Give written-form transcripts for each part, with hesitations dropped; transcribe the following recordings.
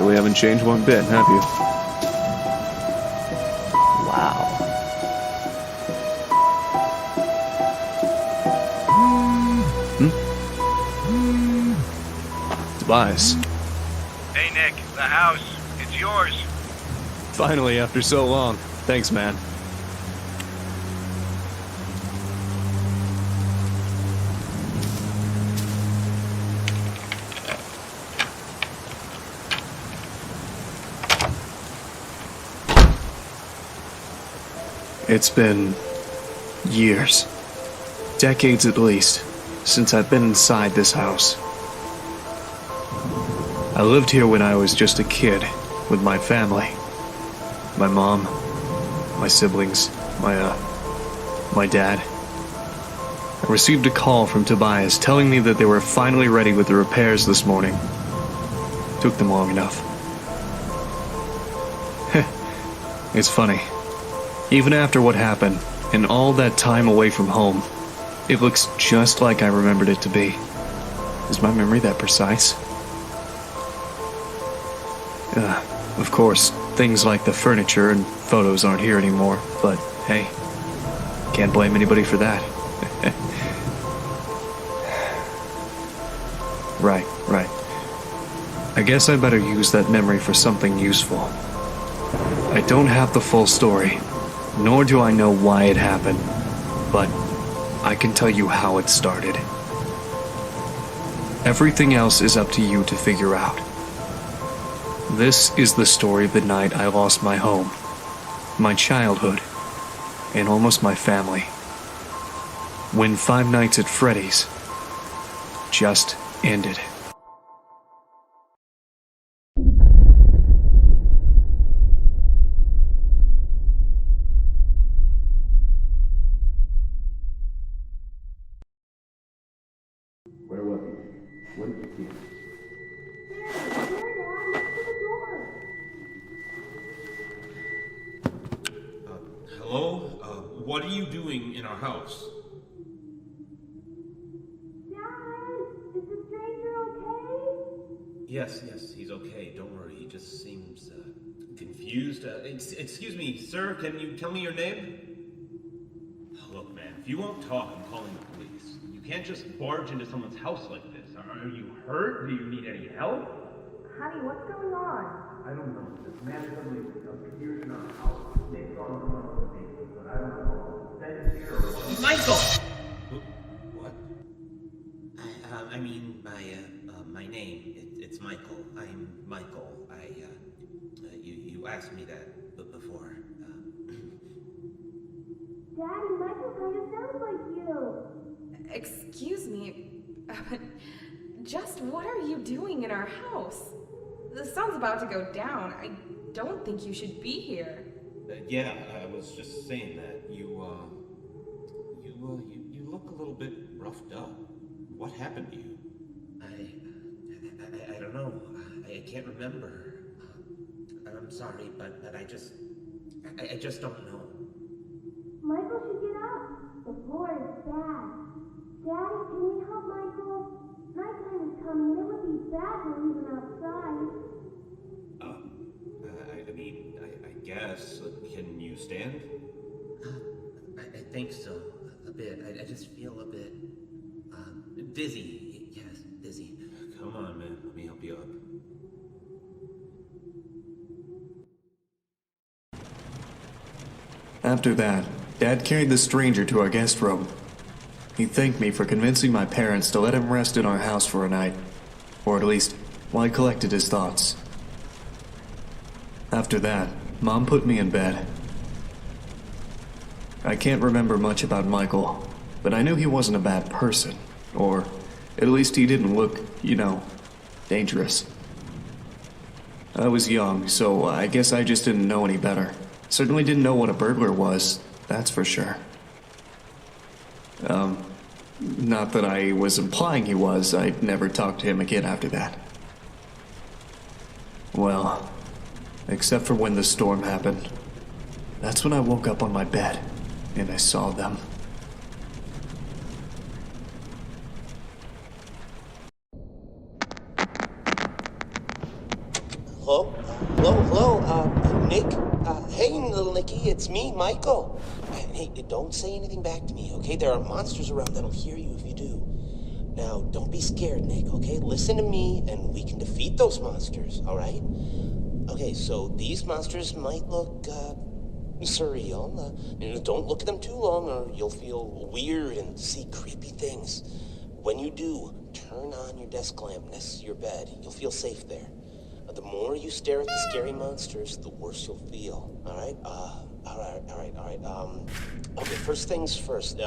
Really haven't changed one bit, have you? Wow. Tobias. Hey Nick, the house. It's yours. Finally, after so long. Thanks, man. It's been years, decades at least, since I've been inside this house. I lived here when I was just a kid with my family. My mom, my siblings, my dad. I received a call from Tobias telling me that they were finally ready with the repairs this morning. Took them long enough. It's funny. Even after what happened, and all that time away from home, it looks just like I remembered it to be. Is my memory that precise? Of course, things like the furniture and photos aren't here anymore, but hey, can't blame anybody for that. Right. I guess I better use that memory for something useful. I don't have the full story, nor do I know why it happened, but I can tell you how it started. Everything else is up to you to figure out. This is the story of the night I lost my home, my childhood, and almost my family. When Five Nights at Freddy's just ended. Where was he? What did you see? Hello? What are you doing in our house? Dad, is the stranger okay? Yes, he's okay. Don't worry. He just seems, confused. Excuse me, sir, can you tell me your name? Look, man, if you won't talk, I'm calling the police. You can't just barge into someone's house like this. Are you hurt? Do you need any help? Honey, what's going on? I don't know. This man suddenly appeared in our house. They've gone on with me, but I don't know. That is here or what? Michael! What? My name, it's Michael. I'm Michael. You asked me that before. Daddy, Michael kind of sounds like you. Excuse me, just what are you doing in our house? The sun's about to go down. I don't think you should be here. Yeah, I was just saying that. You look a little bit roughed up. What happened to you? I don't know. I can't remember. I'm sorry, but I just don't know. Michael should get up. The floor is bad. Daddy, can we help Michael? Nighttime is coming. It would be bad to leave him outside. I guess. Can you stand? I think so. A bit. I just feel a bit dizzy. Yes, dizzy. Come on, man. Let me help you up. After that, Dad carried the stranger to our guest room. He thanked me for convincing my parents to let him rest in our house for a night, or at least while he collected his thoughts. After that, Mom put me in bed. I can't remember much about Michael, but I knew he wasn't a bad person, or at least he didn't look, dangerous. I was young, so I guess I just didn't know any better. Certainly didn't know what a burglar was, that's for sure. Not that I was implying he was. I'd never talked to him again after that. Well, except for when the storm happened. That's when I woke up on my bed, and I saw them. Hello, Nick? Hey, little Nicky, it's me, Michael. Hey, don't say anything back to me, okay? There are monsters around that'll hear you if you do. Now, don't be scared, Nick, okay? Listen to me, and we can defeat those monsters, all right? Okay, so these monsters might look, surreal. Don't look at them too long, or you'll feel weird and see creepy things. When you do, turn on your desk lamp next to your bed. You'll feel safe there. The more you stare at the scary monsters, the worse you'll feel, all right? Okay, first things first.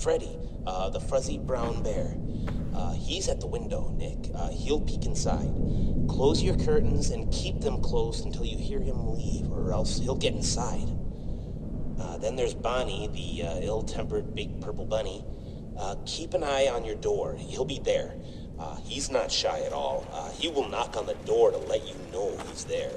Freddy, the fuzzy brown bear. He's at the window, Nick. He'll peek inside. Close your curtains and keep them closed until you hear him leave, or else he'll get inside. Then there's Bonnie, the ill-tempered big purple bunny. Keep an eye on your door. He'll be there. He's not shy at all. He will knock on the door to let you know he's there.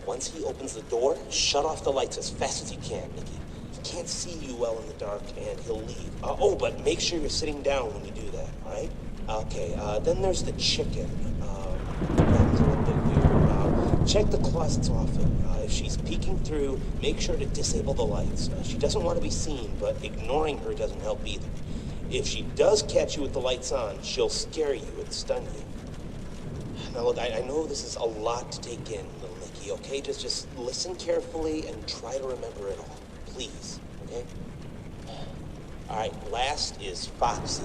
Once he opens the door, shut off the lights as fast as you can, Nicky. He can't see you well in the dark, and he'll leave. But make sure you're sitting down when you do that, all right? Okay, then there's the chicken. That was a little bit weird. Check the closets often. If she's peeking through, make sure to disable the lights. She doesn't want to be seen, but ignoring her doesn't help either. If she does catch you with the lights on, she'll scare you and stun you. Now look, I know this is a lot to take in, little Nicky, okay? Just listen carefully and try to remember it all, please, okay? All right, last is Foxy.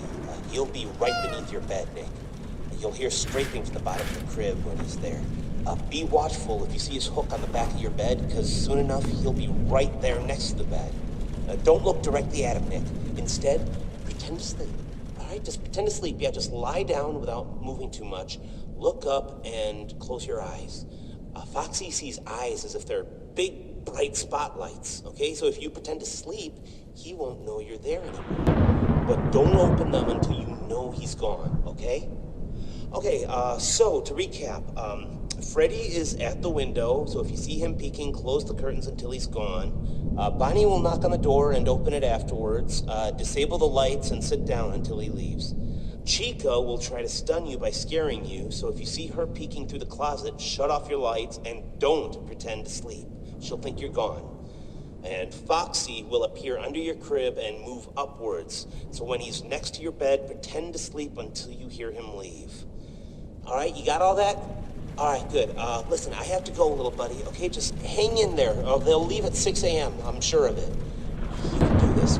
He'll be right beneath your bed, Nick. You'll hear scraping from the bottom of the crib when he's there. Be watchful if you see his hook on the back of your bed, because soon enough, he'll be right there next to the bed. Don't look directly at him, Nick. Instead, pretend to sleep. All right, just pretend to sleep. Yeah, just lie down without moving too much. Look up and close your eyes. Foxy sees eyes as if they're big, bright spotlights, okay? So if you pretend to sleep, he won't know you're there anymore. But don't open them until you know he's gone, okay? Okay, so to recap, Freddy is at the window, so if you see him peeking, close the curtains until he's gone. Bonnie will knock on the door and open it afterwards. Disable the lights and sit down until he leaves. Chica will try to stun you by scaring you, so if you see her peeking through the closet, shut off your lights and don't pretend to sleep. She'll think you're gone. And Foxy will appear under your crib and move upwards, so when he's next to your bed, pretend to sleep until you hear him leave. All right, you got all that? All right, good. Listen, I have to go, little buddy, okay? Just hang in there. They'll leave at 6 a.m., I'm sure of it. You can do this.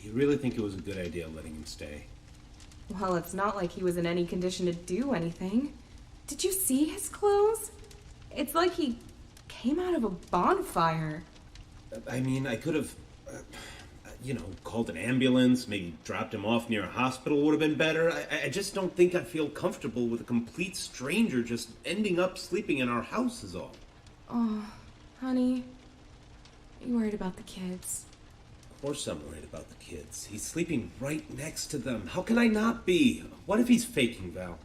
You really think it was a good idea letting him stay? Well, it's not like he was in any condition to do anything. Did you see his clothes? It's like he came out of a bonfire. I mean, I could have, called an ambulance, maybe dropped him off near a hospital would have been better. I just don't think I'd feel comfortable with a complete stranger just ending up sleeping in our house is all. Oh, honey, are you worried about the kids? Of course I'm worried about the kids. He's sleeping right next to them. How can I not be? What if he's faking, Val?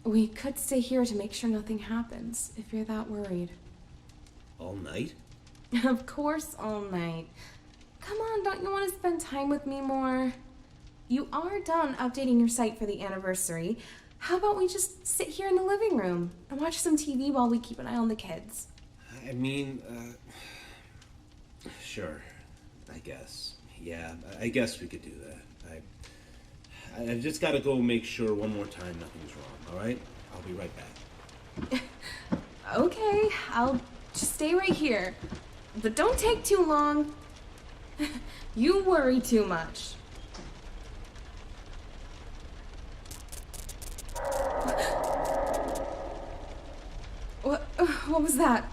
We could stay here to make sure nothing happens, if you're that worried. All night? Of course, all night. Come on, don't you want to spend time with me more? You are done updating your site for the anniversary. How about we just sit here in the living room and watch some TV while we keep an eye on the kids? I mean, sure, I guess. Yeah, I guess we could do that. I've just got to go make sure one more time nothing's wrong, all right? I'll be right back. Okay, I'll just stay right here. But don't take too long. You worry too much. What was that?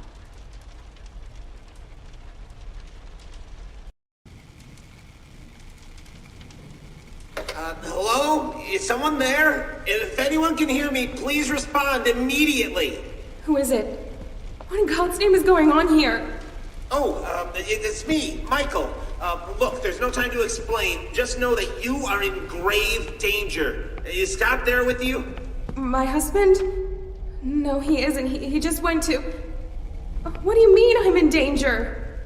Hello? Is someone there? If anyone can hear me, please respond immediately. Who is it? What in God's name is going on here? It's me, Michael. Look, there's no time to explain. Just know that you are in grave danger. Is Scott there with you? My husband? No, he isn't. He just went to... What do you mean I'm in danger?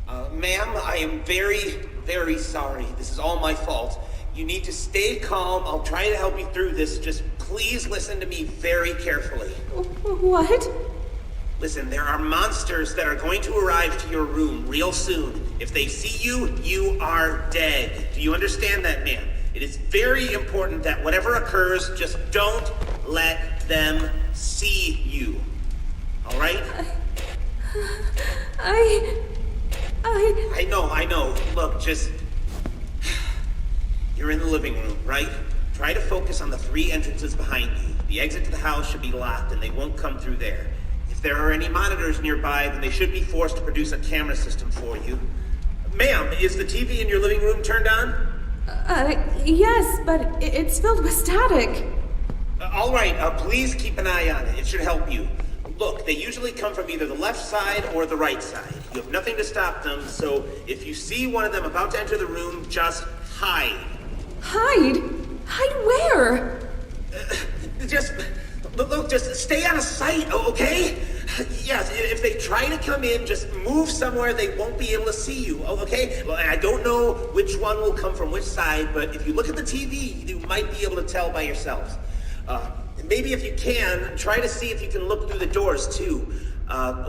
Oh, no. Ma'am, I am very, very sorry. This is all my fault. You need to stay calm. I'll try to help you through this. Just please listen to me very carefully. What? Listen, there are monsters that are going to arrive to your room real soon. If they see you, you are dead. Do you understand that, ma'am? It is very important that whatever occurs, just don't let them see you. All right? I know. Look, just... You're in the living room, right? Try to focus on the 3 entrances behind you. The exit to the house should be locked, and they won't come through there. If there are any monitors nearby, then they should be forced to produce a camera system for you. Ma'am, is the TV in your living room turned on? Yes, but it's filled with static. All right, please keep an eye on it. It should help you. Look, they usually come from either the left side or the right side. You have nothing to stop them, so if you see one of them about to enter the room, just hide. Hide? Hide where? Just stay out of sight, okay? Yes, if they try to come in, just move somewhere they won't be able to see you, okay? Well, I don't know which one will come from which side, but if you look at the TV, you might be able to tell by yourselves. Maybe if you can, try to see if you can look through the doors, too.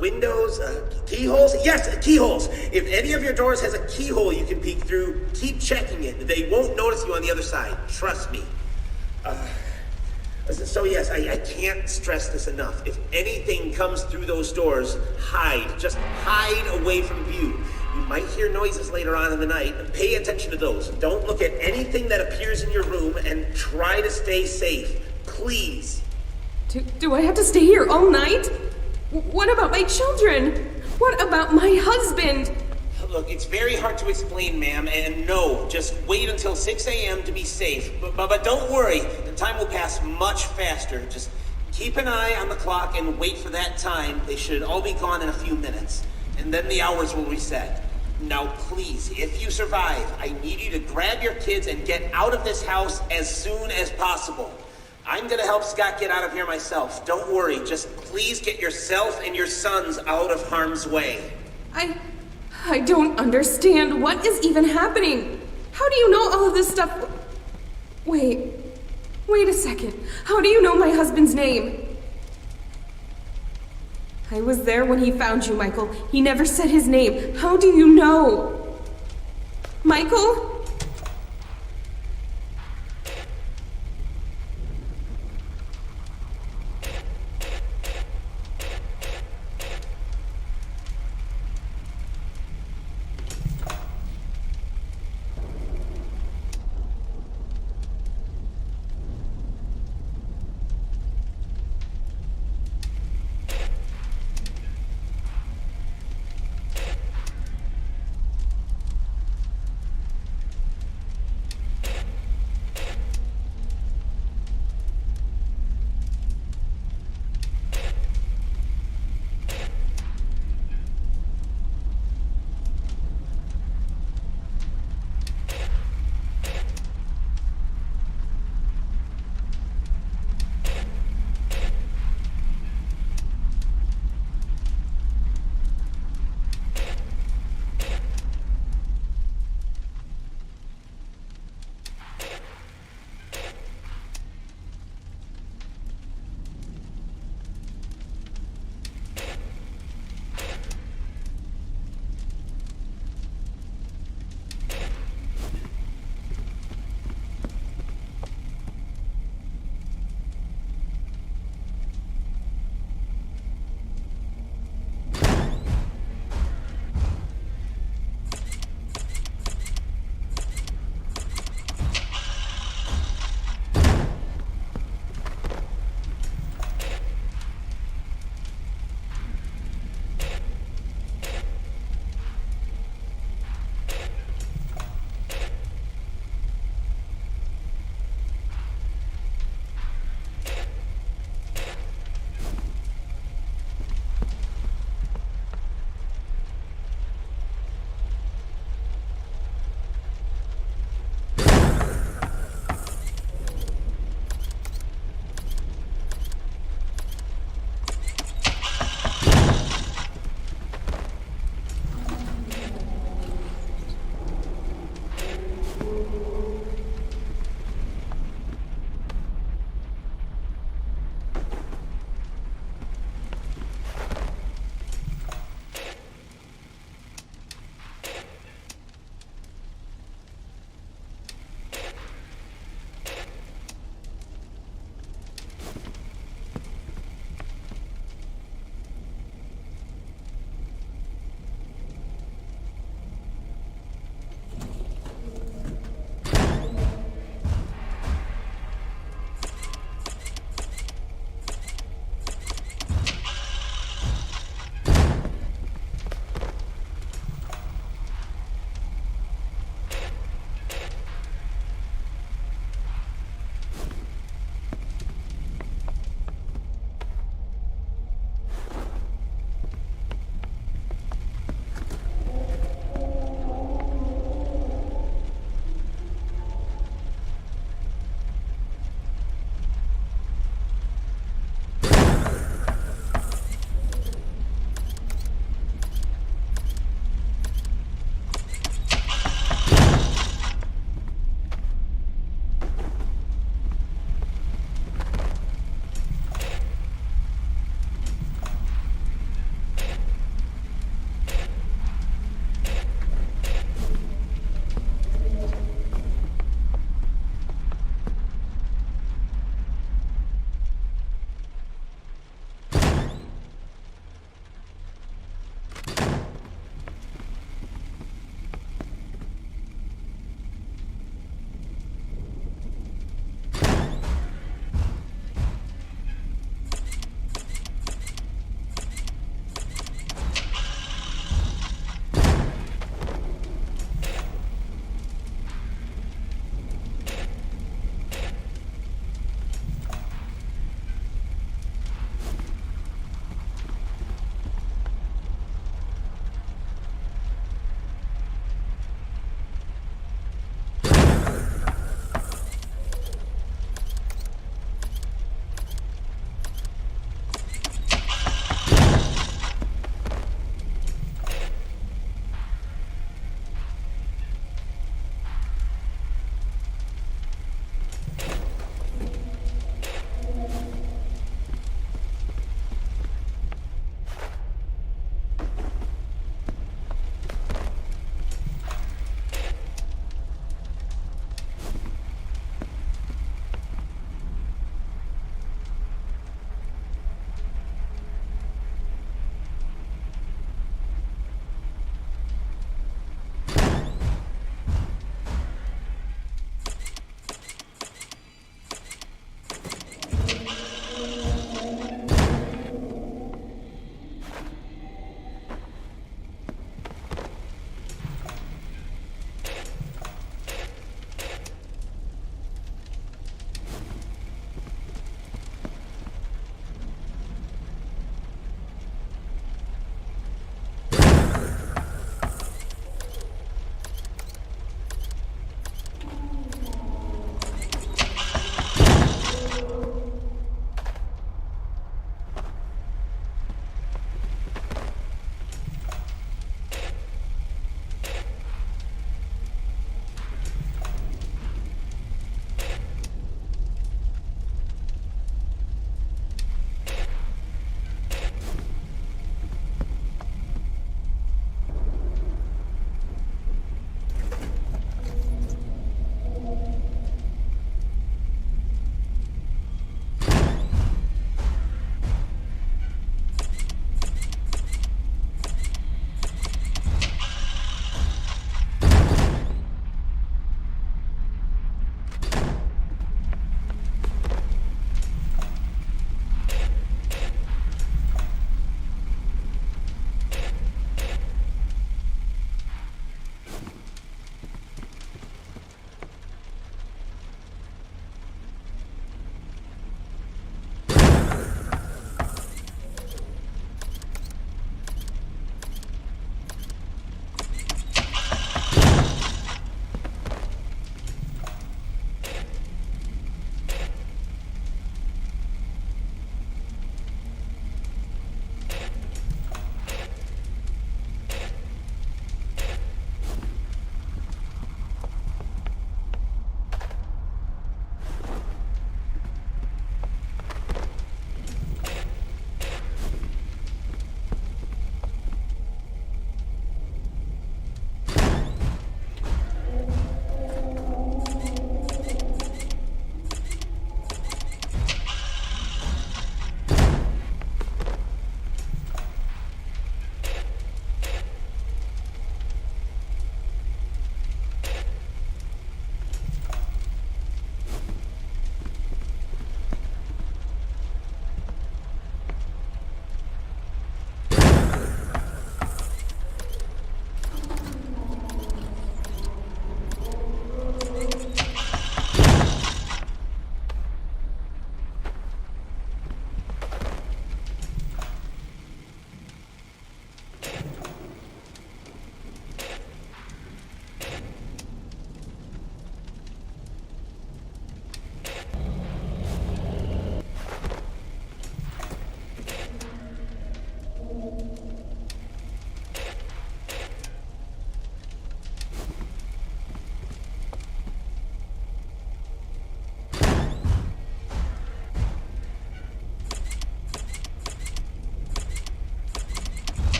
Windows, keyholes? Yes, keyholes. If any of your doors has a keyhole you can peek through, keep checking it. They won't notice you on the other side. Trust me. So yes, I can't stress this enough. If anything comes through those doors, hide. Just hide away from view. You might hear noises later on in the night. Pay attention to those. Don't look at anything that appears in your room and try to stay safe. Please. Do I have to stay here all night? What about my children? What about my husband? Look, it's very hard to explain, ma'am, and no, just wait until 6 a.m. to be safe. But don't worry, the time will pass much faster. Just keep an eye on the clock and wait for that time. They should all be gone in a few minutes, and then the hours will reset. Now, please, if you survive, I need you to grab your kids and get out of this house as soon as possible. I'm gonna help Scott get out of here myself. Don't worry, just please get yourself and your sons out of harm's way. I don't understand. What is even happening? How do you know all of this stuff? Wait a second. How do you know my husband's name? I was there when he found you, Michael. He never said his name. How do you know? Michael?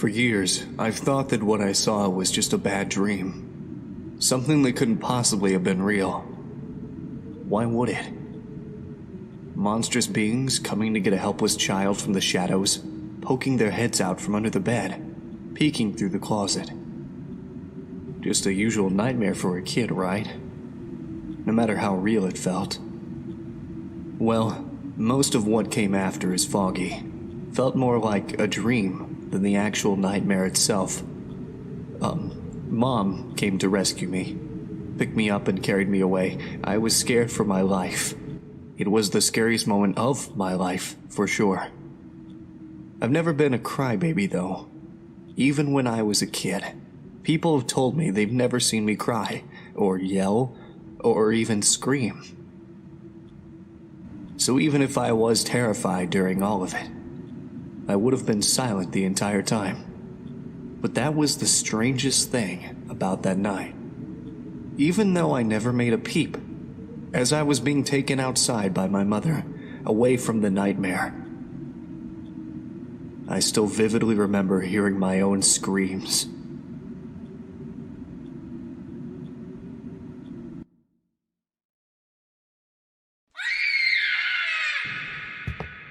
For years, I've thought that what I saw was just a bad dream. Something that couldn't possibly have been real. Why would it? Monstrous beings coming to get a helpless child from the shadows, poking their heads out from under the bed, peeking through the closet. Just a usual nightmare for a kid, right? No matter how real it felt. Well, most of what came after is foggy. Felt more like a dream than the actual nightmare itself. Mom came to rescue me. Picked me up and carried me away. I was scared for my life. It was the scariest moment of my life, for sure. I've never been a crybaby, though. Even when I was a kid, people have told me they've never seen me cry, or yell, or even scream. So even if I was terrified during all of it, I would have been silent the entire time. But that was the strangest thing about that night. Even though I never made a peep, as I was being taken outside by my mother, away from the nightmare, I still vividly remember hearing my own screams.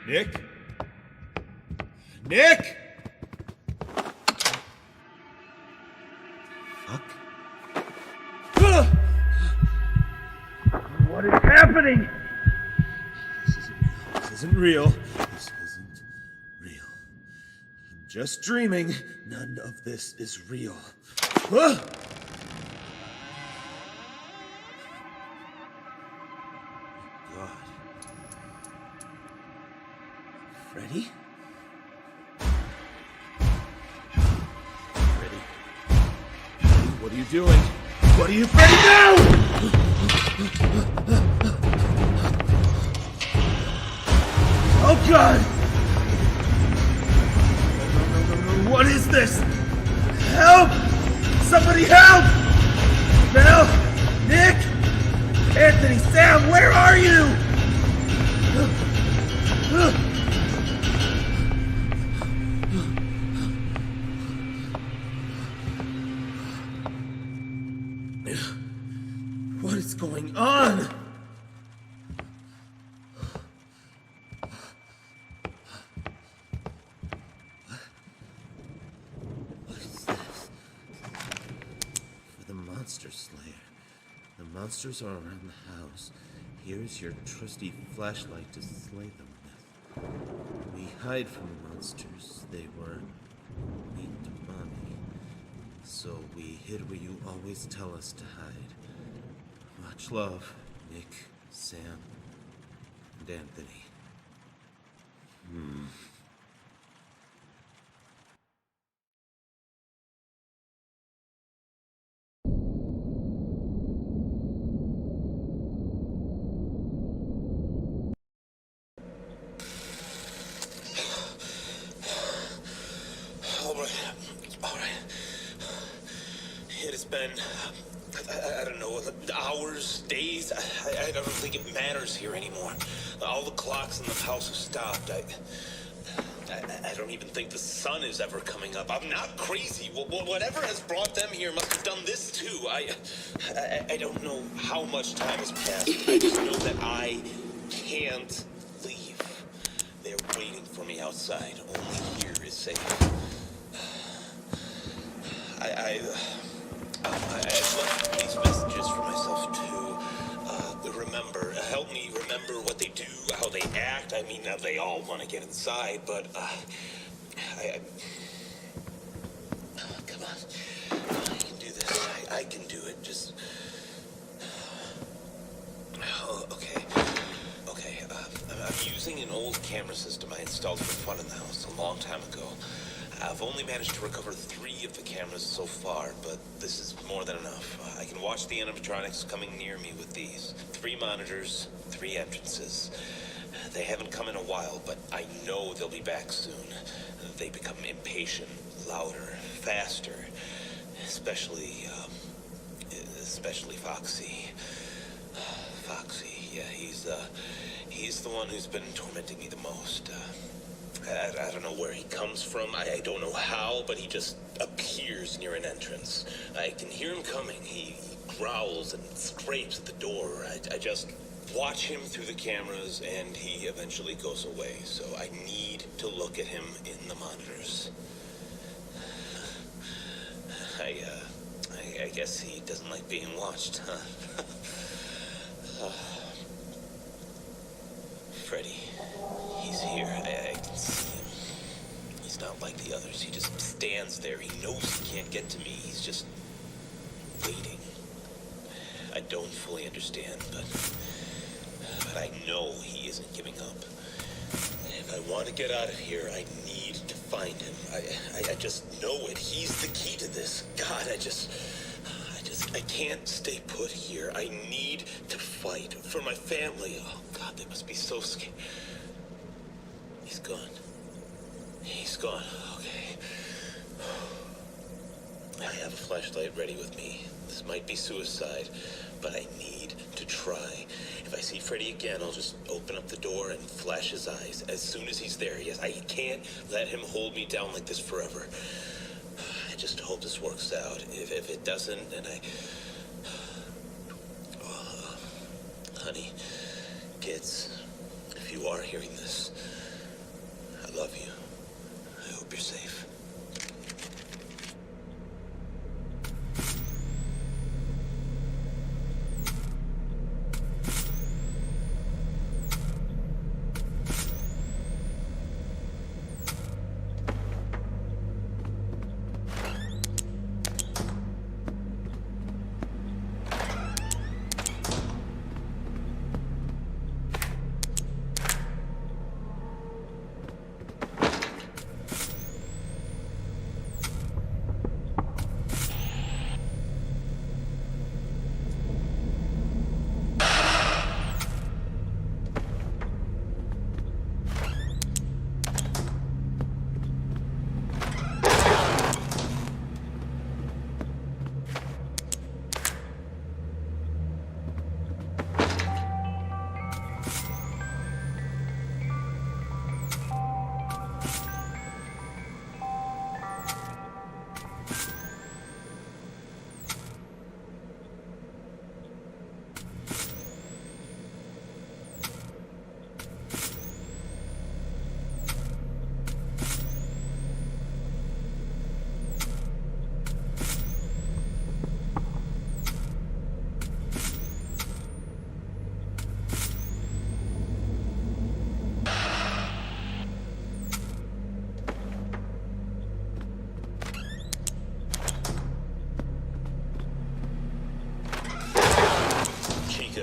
Nick? Nick! Fuck. What is happening? This isn't real. This isn't real. I'm just dreaming. None of this is real. Ah! God. Freddy? Freddy? What are you doing? What are you, Freddy? No! Oh God! No. What is this? Help! Somebody help! Mel! Nick! Anthony! Sam! Where are you? What is going on? What is this? For the Monster Slayer. The monsters are around the house. Here's your trusty flashlight to slay them with. We hide from the monsters. They were weak to mommy. So we hid where you always tell us to hide. Much love, Nick, Sam, and Anthony. All right. It has been, I don't know, hours, days. I don't think it matters here anymore. All the clocks in the house have stopped. I don't even think the sun is ever coming up. I'm not crazy. Whatever has brought them here must have done this too. I don't know how much time has passed. I just know that I can't leave. They're waiting for me outside. Only here is safe. I've left these messages for myself too. Help me remember what they do, how they act. I mean, they all want to get inside, but come on. I can do this. I can do it. Just okay. I'm using an old camera system I installed for fun in the house a long time ago. I've only managed to recover 3 of the cameras so far, but this is more than enough. I can watch the animatronics coming near me with these. 3 monitors, 3 entrances. They haven't come in a while, but I know they'll be back soon. They become impatient, louder, faster. Especially Foxy. Foxy, yeah, he's the one who's been tormenting me the most. I don't know where he comes from. I don't know how, but he just appears near an entrance. I can hear him coming. He growls and scrapes at the door. I just watch him through the cameras, and he eventually goes away. So I need to look at him in the monitors. I guess he doesn't like being watched, huh? Freddy, he's here. I can see him. He's not like the others. He just stands there. He knows he can't get to me. He's just waiting. I don't fully understand, but I know he isn't giving up. If I want to get out of here, I need to find him. I just know it. He's the key to this. God, I can't stay put here. I need to fight for my family. Oh, God, they must be so scared. He's gone. He's gone. Okay. I have a flashlight ready with me. This might be suicide, but I need to try. If I see Freddy again, I'll just open up the door and flash his eyes as soon as he's there. Yes, I can't let him hold me down like this forever. I just hope this works out. If it doesn't, then honey, kids, if you are hearing this, I love you. I hope you're safe.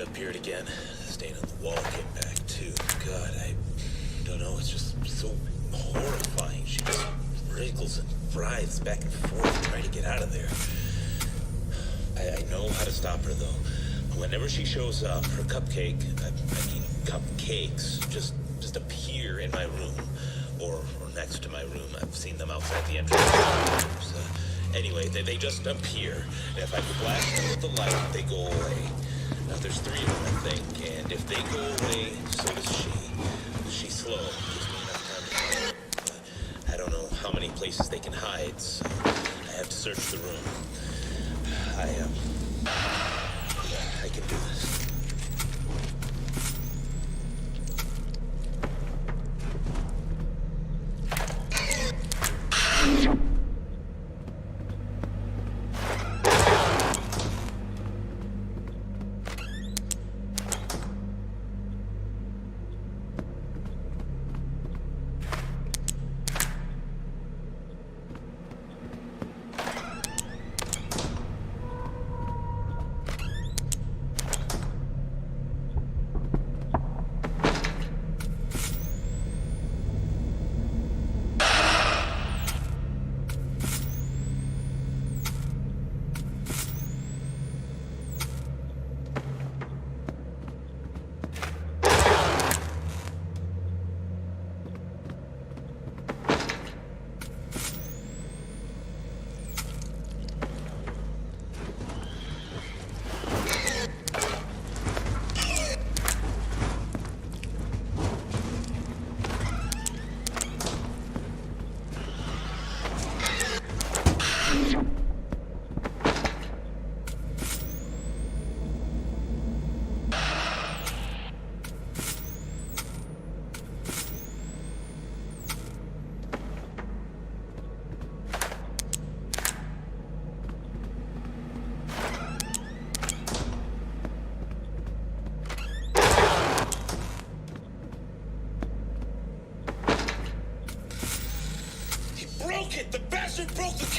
Appeared again. The stain on the wall came back too. God, I don't know. It's just so horrifying. She just wriggles and writhes back and forth trying to get out of there. I know how to stop her though. Whenever she shows up, her cupcakes just appear in my room or next to my room. I've seen them outside the entrance. Anyway, they just appear. And if I flash them with the light, they go away. Now, there's 3 of them, I think, and if they go away, so does she. She's slow, gives me enough time to hide. I don't know how many places they can hide, so I have to search the room. I can do this.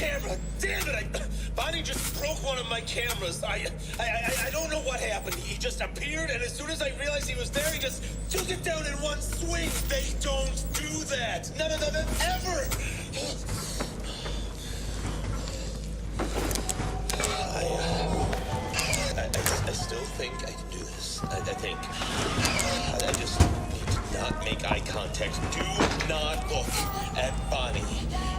camera! Damn it! Bonnie just broke one of my cameras. I don't know what happened. He just appeared, and as soon as I realized he was there, he just took it down in one swing. They don't do that. None of them ever. I still think I can do this. I think. I just need to not make eye contact. Do not look at Bonnie.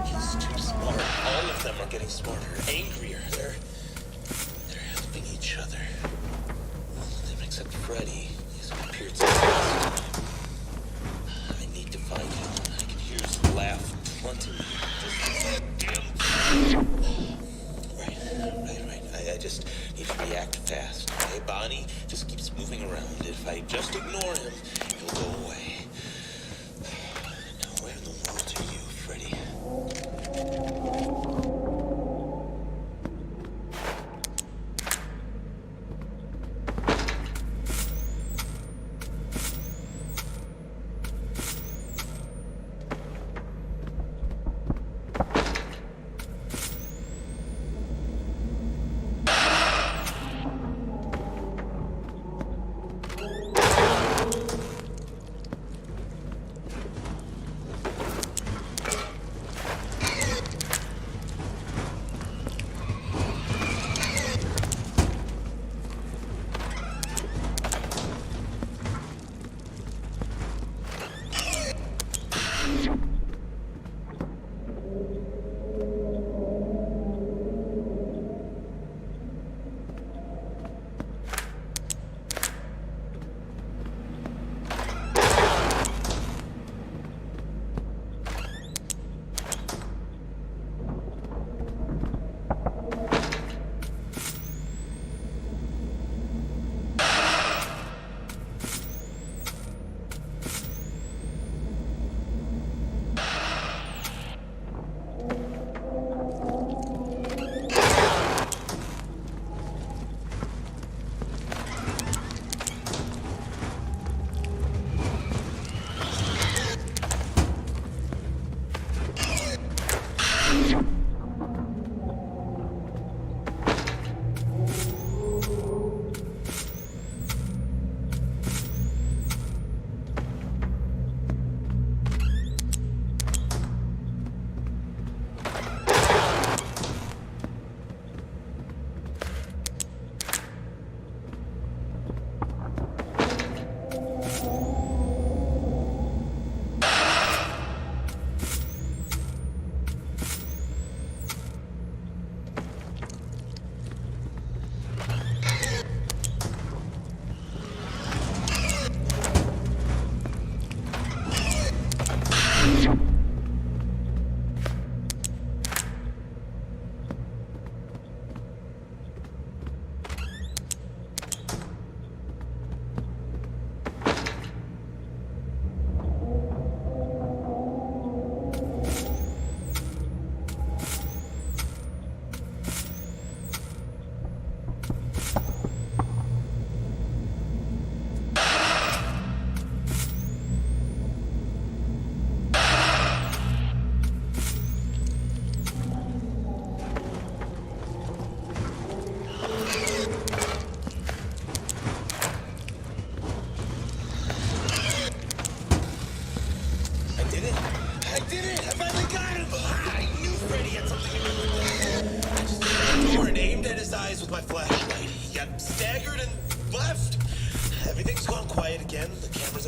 He's too smart. All of them are getting smarter, angrier. They're helping each other. All of them except Freddy. He's appeared so fast. I need to find him. I can hear his laugh taunting me. Right. I just need to react fast. Okay, Bonnie just keeps moving around. If I just ignore him, he'll go away. Now, where in the world are you, Freddy?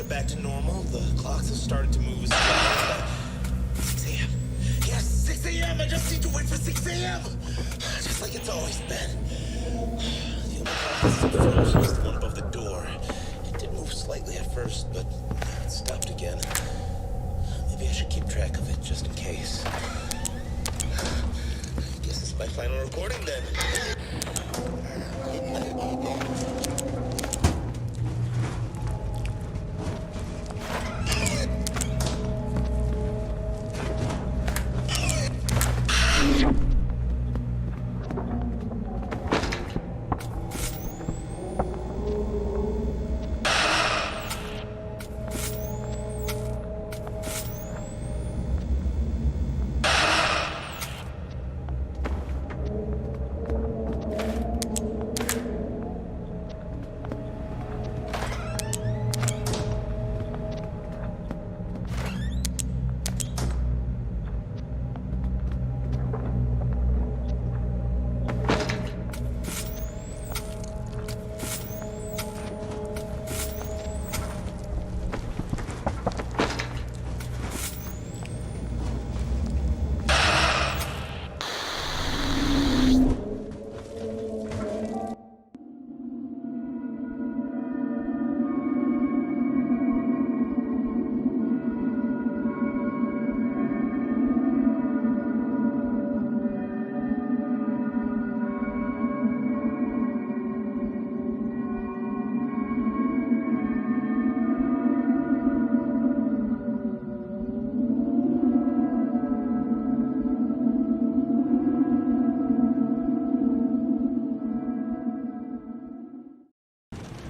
Back to normal. The clocks have started to move as well. 6 a.m. Yes, 6 a.m. I just need to wait for 6 a.m. Just like it's always been. The only clock that's frozen is the one above the door. It did move slightly at first, but now it stopped again. Maybe I should keep track of it just in case. I guess this is my final recording then.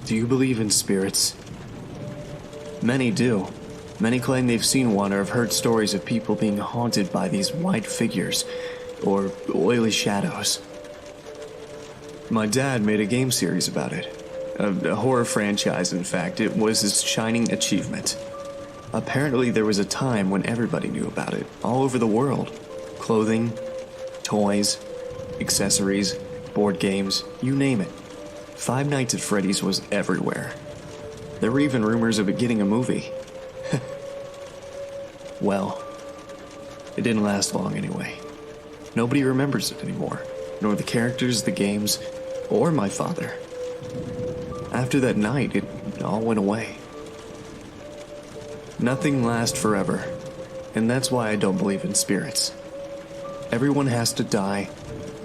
Do you believe in spirits? Many do. Many claim they've seen one or have heard stories of people being haunted by these white figures, or oily shadows. My dad made a game series about it. A horror franchise, in fact. It was his shining achievement. Apparently there was a time when everybody knew about it, all over the world. Clothing, toys, accessories, board games, you name it. Five Nights at Freddy's was everywhere. There were even rumors of it getting a movie. Well, it didn't last long anyway. Nobody remembers it anymore, nor the characters, the games, or my father. After that night, it all went away. Nothing lasts forever, and that's why I don't believe in spirits. Everyone has to die.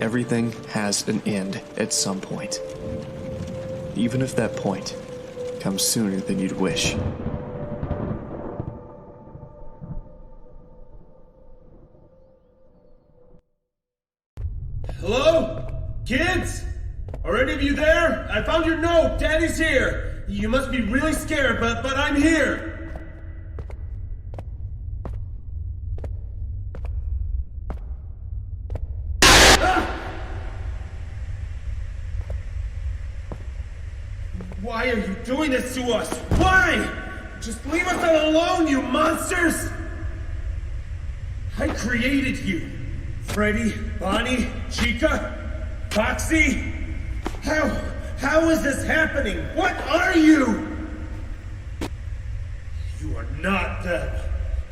Everything has an end at some point. Even if that point comes sooner than you'd wish. Hello? Kids? Are any of you there? I found your note. Daddy's here. You must be really scared, but I'm here. Why are you doing this to us? Why? Just leave us alone, you monsters! I created you. Freddy, Bonnie, Chica, Foxy. How is this happening? What are you? You are not them.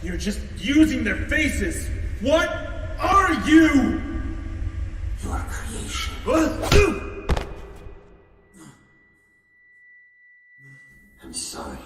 You're just using their faces. What are you? Your creation. I'm sorry.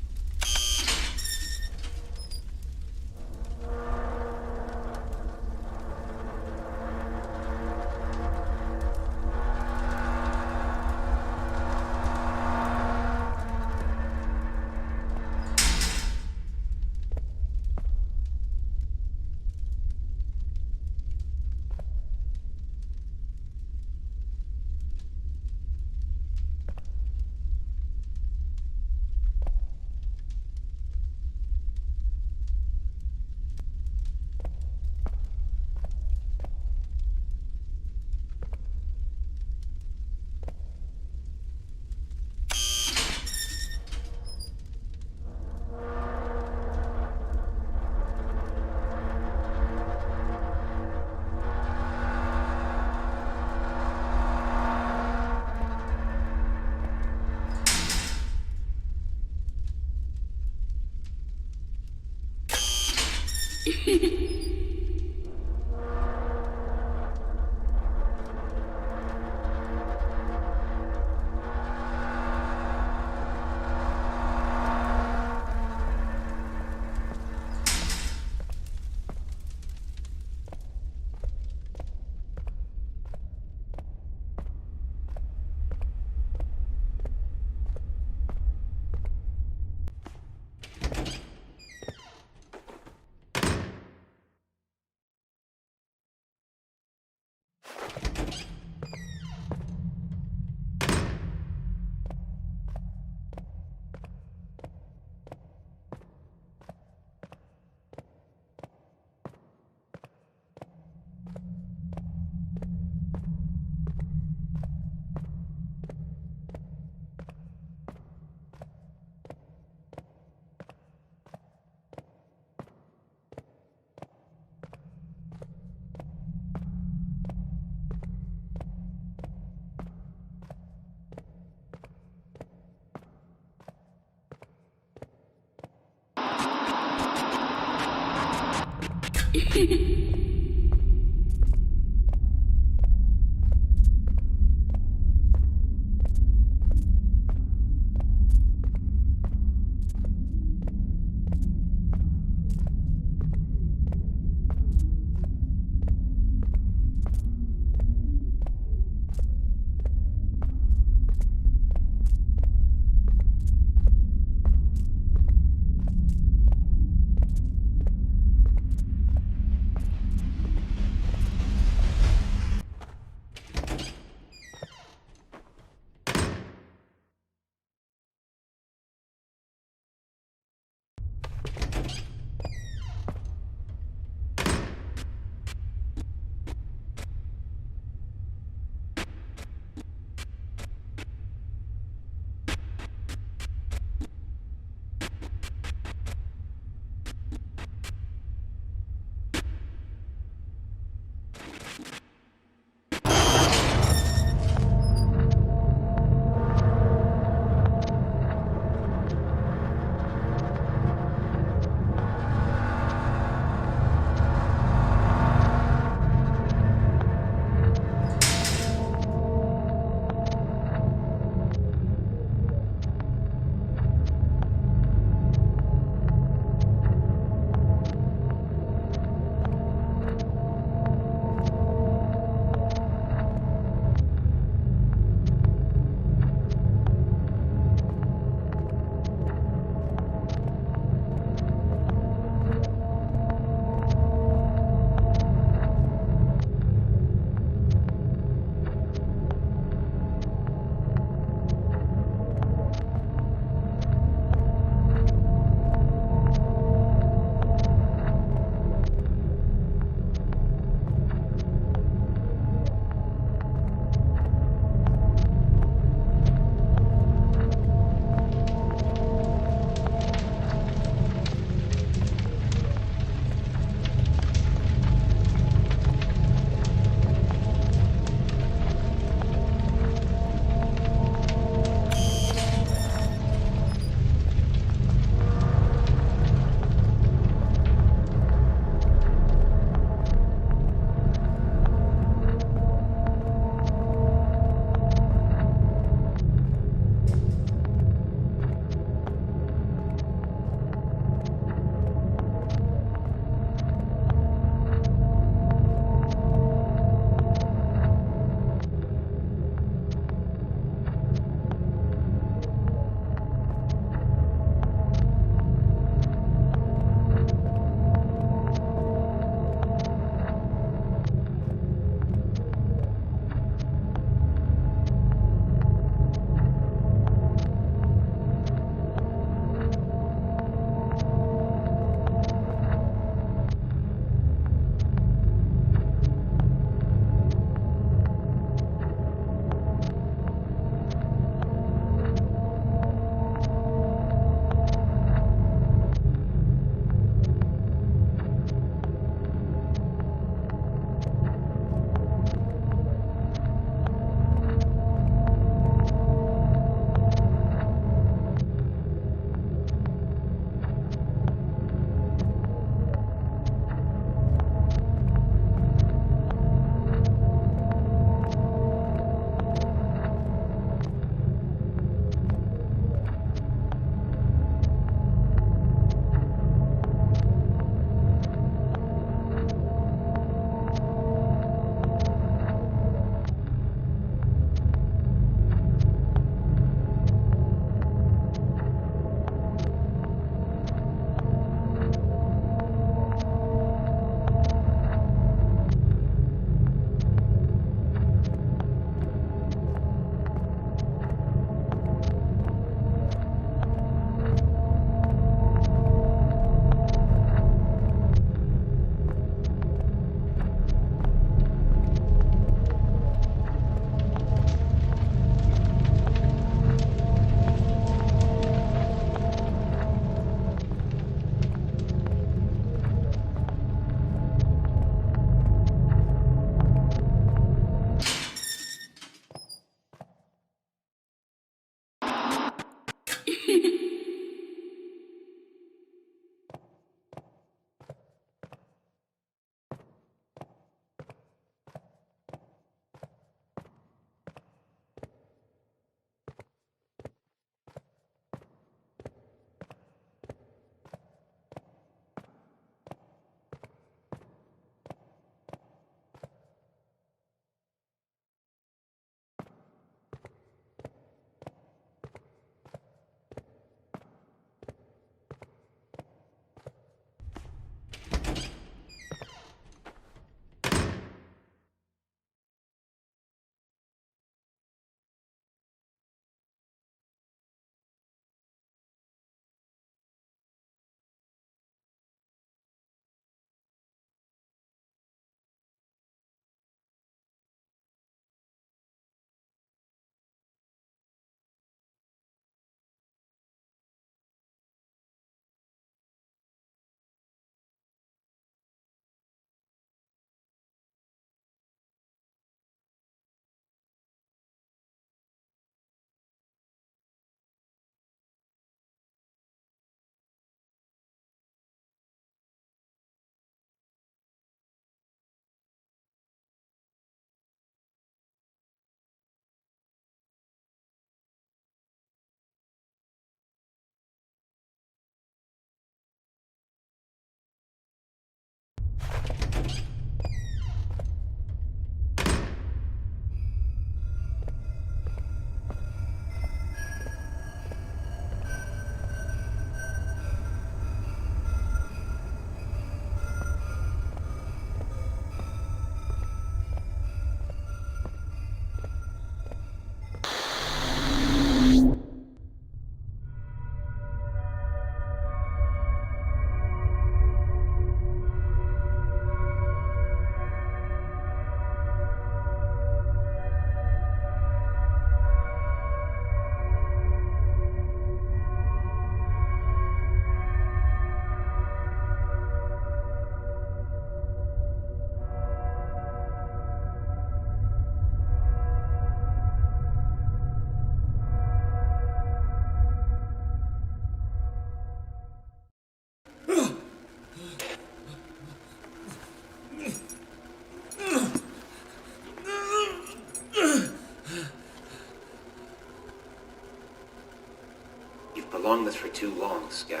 this for too long, Scott.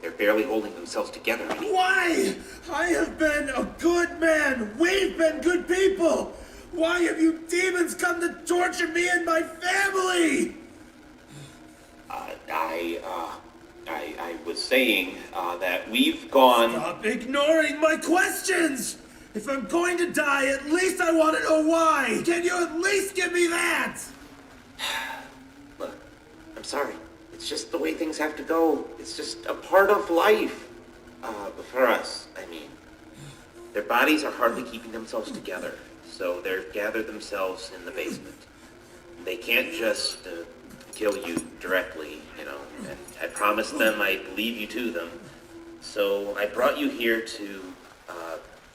They're barely holding themselves together anymore. Why? I have been a good man. We've been good people. Why have you demons come to torture me and my family? I was saying that we've gone... Stop ignoring my questions! If I'm going to die, at least I want to know why! Can you at least give me that? Look, I'm sorry. It's just the way things have to go. It's just a part of life. For us, I mean. Their bodies are hardly keeping themselves together, so they've gathered themselves in the basement. They can't just kill you directly, you know, and I promised them I'd leave you to them. So I brought you here to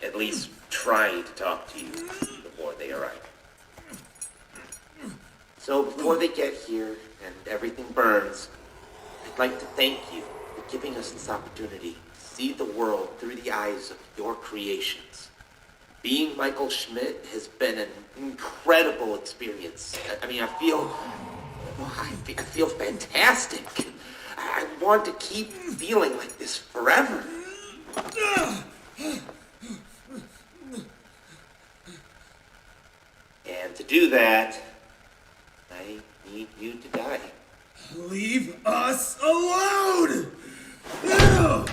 at least try to talk to you before they arrive. So before they get here and everything burns, I'd like to thank you for giving us this opportunity to see the world through the eyes of your creations. Being Michael Schmidt has been an incredible experience. I mean, I feel fantastic. I want to keep feeling like this forever. And to do that, I need you to die. Leave us alone! No!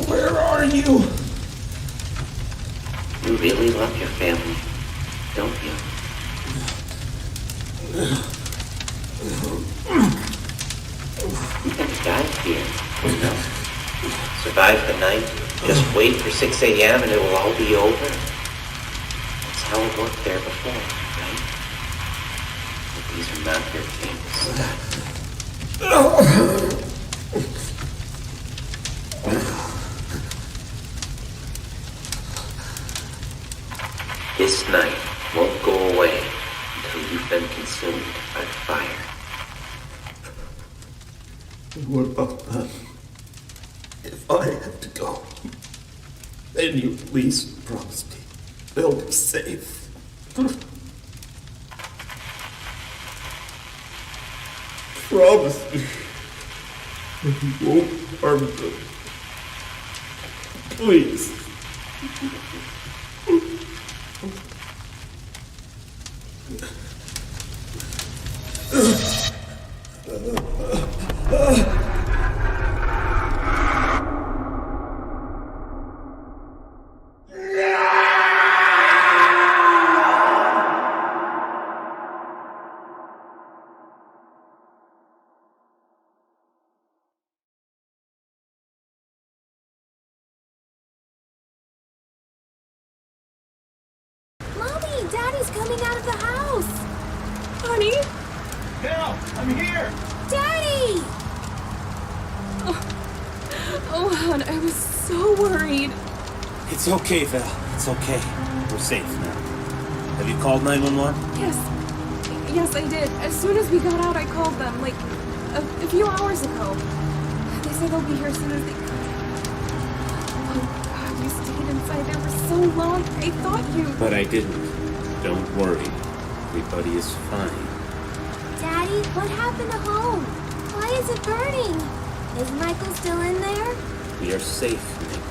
Where are you? You really love your family, don't you? You're gonna die here, you know? Survive the night, just wait for 6 a.m. and it will all be over. That's how it worked there before, right? But these are not your kings. This night won't go away until you've been consumed by the fire. What about that? If I have to go, then you at least promise me they'll be safe. Promise me that you won't harm them. Please. Mommy, Daddy's coming out of the house. Honey? Val, I'm here! Daddy! Oh, hon, I was so worried. It's okay, Val. It's okay. We're safe now. Have you called 911? Yes, I did. As soon as we got out, I called them, like, a few hours ago. They said they'll be here as soon as they could. Oh, God, you stayed inside there for so long. I thought you... But I didn't. Don't worry. Everybody is fine. Daddy, what happened to home? Why is it burning? Is Michael still in there? We are safe, Nick.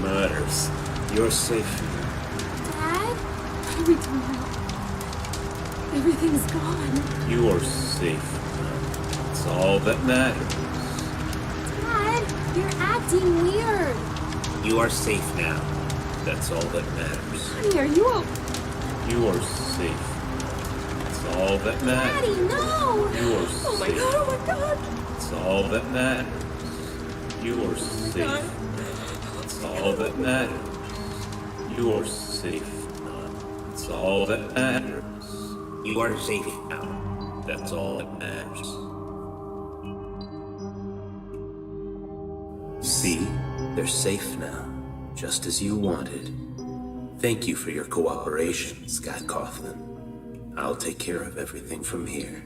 Murders. You're safe. Dad? What do we do now? Everything's gone. You are safe now. That's all that matters. Dad, you're acting weird. You are safe now. That's all that matters. Honey, are you okay? You are safe. That's all that matters. Daddy, no! You are Oh my safe. God, oh my God. That's all that matters. You are safe. That's all that matters. You are safe. That's all that matters. You are safe now. That's all that matters. See? They're safe now. Just as you wanted. Thank you for your cooperation, Scott Coughlin. I'll take care of everything from here.